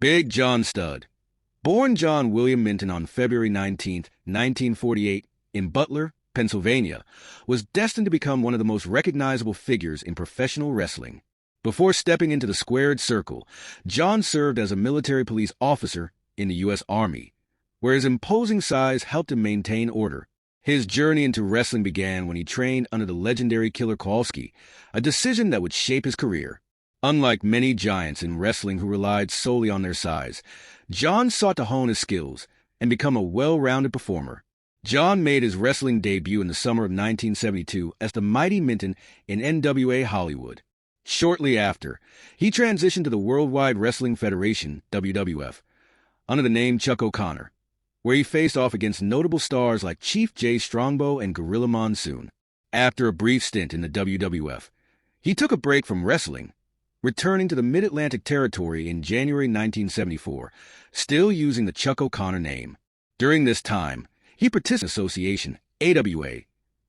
Big John Studd. Born John William Minton on February 19, 1948, in Butler, Pennsylvania, was destined to become one of the most recognizable figures in professional wrestling. Before stepping into the squared circle, John served as a military police officer in the U.S. Army, where his imposing size helped him maintain order. His journey into wrestling began when he trained under the legendary Killer Kowalski, a decision that would shape his career. Unlike many giants in wrestling who relied solely on their size, John sought to hone his skills and become a well-rounded performer. John made his wrestling debut in the summer of 1972 as the Mighty Minton in NWA Hollywood. Shortly after, he transitioned to the Worldwide Wrestling Federation, WWF, under the name Chuck O'Connor, where he faced off against notable stars like Chief Jay Strongbow and Gorilla Monsoon. After a brief stint in the WWF, he took a break from wrestling, returning to the Mid-Atlantic territory in January 1974, still using the Chuck O'Connor name. During this time, he participated in Association, AWA,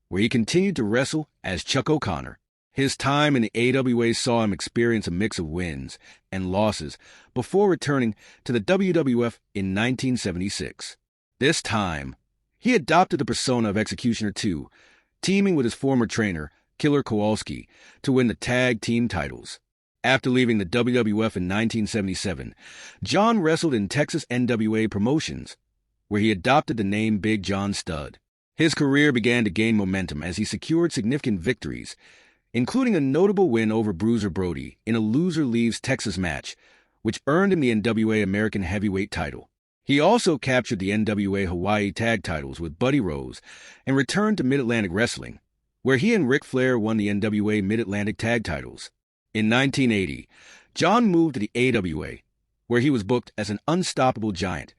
where he continued to wrestle as Chuck O'Connor. His time in the AWA saw him experience a mix of wins and losses before returning to the WWF in 1976. This time, he adopted the persona of Executioner 2, teaming with his former trainer, Killer Kowalski, to win the tag team titles. After leaving the WWF in 1977, John wrestled in Texas NWA Promotions, where he adopted the name Big John Studd. His career began to gain momentum as he secured significant victories, including a notable win over Bruiser Brody in a loser leaves Texas match, which earned him the NWA American Heavyweight title. He also captured the NWA Hawaii Tag titles with Buddy Rose and returned to Mid-Atlantic Wrestling, where he and Ric Flair won the NWA Mid-Atlantic Tag titles. In 1980, John moved to the AWA, where he was booked as an unstoppable giant,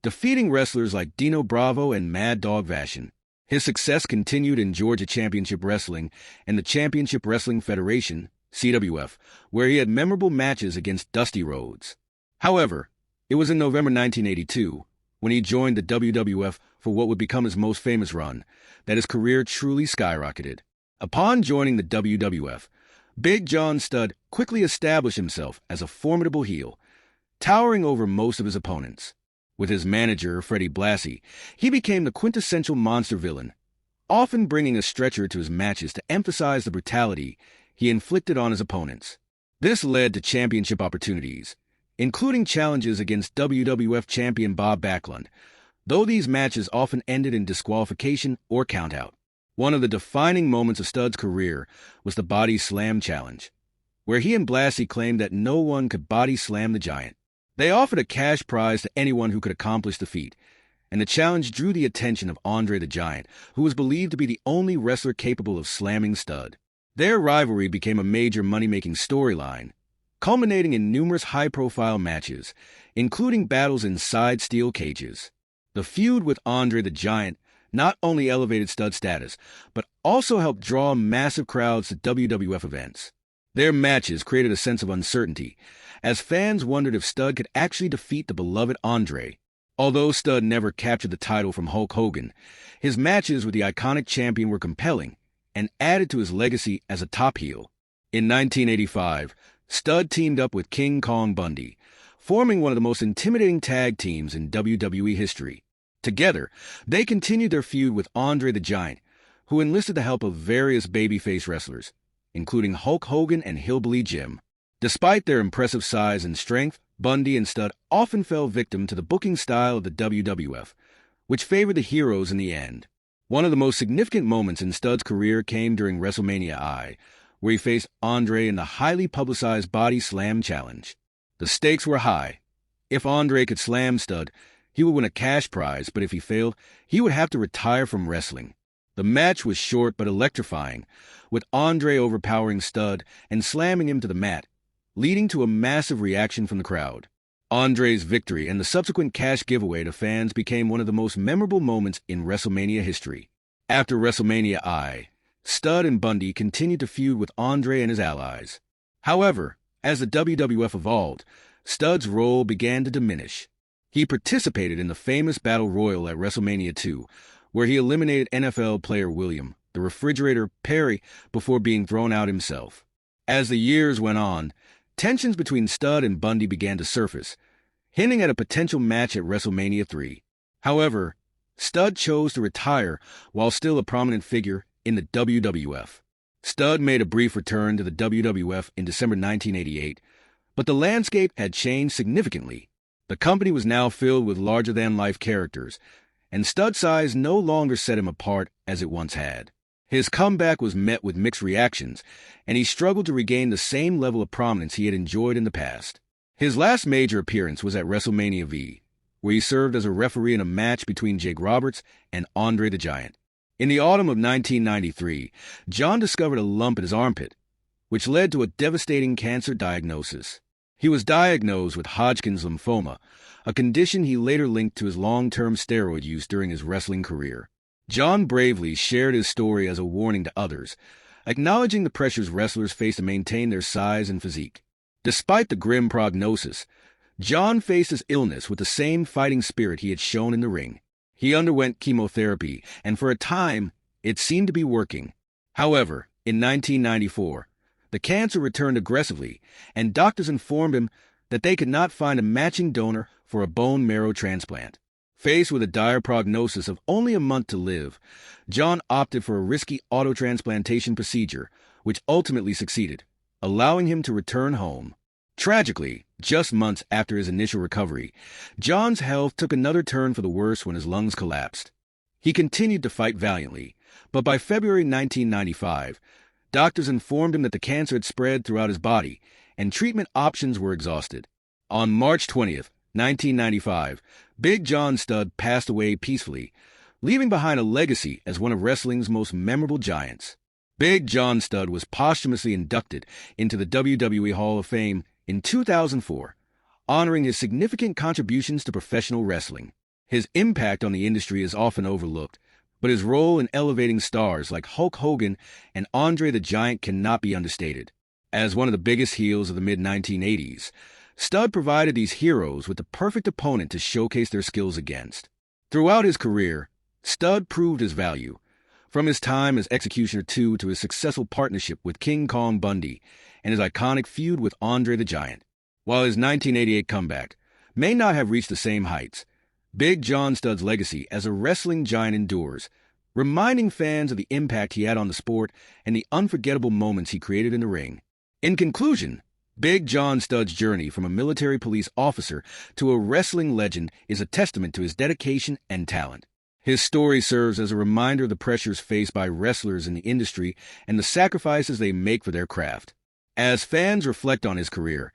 defeating wrestlers like Dino Bravo and Mad Dog Vachon. His success continued in Georgia Championship Wrestling and the Championship Wrestling Federation, CWF, where he had memorable matches against Dusty Rhodes. However, it was in November 1982, when he joined the WWF for what would become his most famous run, that his career truly skyrocketed. Upon joining the WWF, Big John Studd quickly established himself as a formidable heel, towering over most of his opponents. With his manager, Freddie Blassie, he became the quintessential monster villain, often bringing a stretcher to his matches to emphasize the brutality he inflicted on his opponents. This led to championship opportunities, including challenges against WWF champion Bob Backlund, though these matches often ended in disqualification or countout. One of the defining moments of Studd's career was the Body Slam Challenge, where he and Blassie claimed that no one could body slam the giant. They offered a cash prize to anyone who could accomplish the feat, and the challenge drew the attention of Andre the Giant, who was believed to be the only wrestler capable of slamming Studd. Their rivalry became a major money-making storyline, culminating in numerous high-profile matches, including battles inside steel cages. The feud with Andre the Giant not only elevated Studd's status, but also helped draw massive crowds to WWF events. Their matches created a sense of uncertainty, as fans wondered if Studd could actually defeat the beloved Andre. Although Studd never captured the title from Hulk Hogan, his matches with the iconic champion were compelling and added to his legacy as a top heel. In 1985, Studd teamed up with King Kong Bundy, forming one of the most intimidating tag teams in WWE history. Together, they continued their feud with Andre the Giant, who enlisted the help of various babyface wrestlers, including Hulk Hogan and Hillbilly Jim. Despite their impressive size and strength, Bundy and Studd often fell victim to the booking style of the WWF, which favored the heroes in the end. One of the most significant moments in Studd's career came during WrestleMania I, where he faced Andre in the highly publicized Body Slam Challenge. The stakes were high. If Andre could slam Studd, he would win a cash prize, but if he failed, he would have to retire from wrestling. The match was short but electrifying, with Andre overpowering Studd and slamming him to the mat, leading to a massive reaction from the crowd. Andre's victory and the subsequent cash giveaway to fans became one of the most memorable moments in WrestleMania history. After WrestleMania I, Studd and Bundy continued to feud with Andre and his allies. However, as the WWF evolved, Studd's role began to diminish. He participated in the famous Battle Royal at WrestleMania II, where he eliminated NFL player William, the Refrigerator Perry, before being thrown out himself. As the years went on, tensions between Studd and Bundy began to surface, hinting at a potential match at WrestleMania III. However, Studd chose to retire while still a prominent figure in the WWF. Studd made a brief return to the WWF in December 1988, but the landscape had changed significantly. The company was now filled with larger-than-life characters, and Studd's size no longer set him apart as it once had. His comeback was met with mixed reactions, and he struggled to regain the same level of prominence he had enjoyed in the past. His last major appearance was at WrestleMania I, where he served as a referee in a match between Jake Roberts and Andre the Giant. In the autumn of 1993, John discovered a lump in his armpit, which led to a devastating cancer diagnosis. He was diagnosed with Hodgkin's lymphoma, a condition he later linked to his long-term steroid use during his wrestling career. John bravely shared his story as a warning to others, acknowledging the pressures wrestlers face to maintain their size and physique. Despite the grim prognosis, John faced his illness with the same fighting spirit he had shown in the ring. He underwent chemotherapy, and for a time, it seemed to be working. However, in 1994, the cancer returned aggressively, and doctors informed him that they could not find a matching donor for a bone marrow transplant. Faced with a dire prognosis of only a month to live, John opted for a risky autotransplantation procedure, which ultimately succeeded, allowing him to return home. Tragically, just months after his initial recovery, John's health took another turn for the worse when his lungs collapsed. He continued to fight valiantly, but by February 1995, doctors informed him that the cancer had spread throughout his body, and treatment options were exhausted. On March 20th, 1995, Big John Studd passed away peacefully, leaving behind a legacy as one of wrestling's most memorable giants. Big John Studd was posthumously inducted into the WWE Hall of Fame in 2004, honoring his significant contributions to professional wrestling. His impact on the industry is often overlooked, but his role in elevating stars like Hulk Hogan and Andre the Giant cannot be understated. As one of the biggest heels of the mid-1980s, Studd provided these heroes with the perfect opponent to showcase their skills against. Throughout his career, Studd proved his value, from his time as Executioner 2 to his successful partnership with King Kong Bundy and his iconic feud with Andre the Giant. While his 1988 comeback may not have reached the same heights, Big John Studd's legacy as a wrestling giant endures, reminding fans of the impact he had on the sport and the unforgettable moments he created in the ring. In conclusion, Big John Studd's journey from a military police officer to a wrestling legend is a testament to his dedication and talent. His story serves as a reminder of the pressures faced by wrestlers in the industry and the sacrifices they make for their craft. As fans reflect on his career,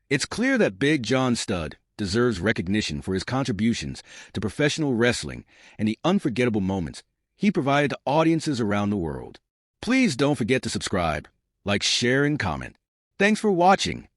it's clear that Big John Studd deserves recognition for his contributions to professional wrestling and the unforgettable moments he provided to audiences around the world. Please don't forget to subscribe, like, share, and comment. Thanks for watching.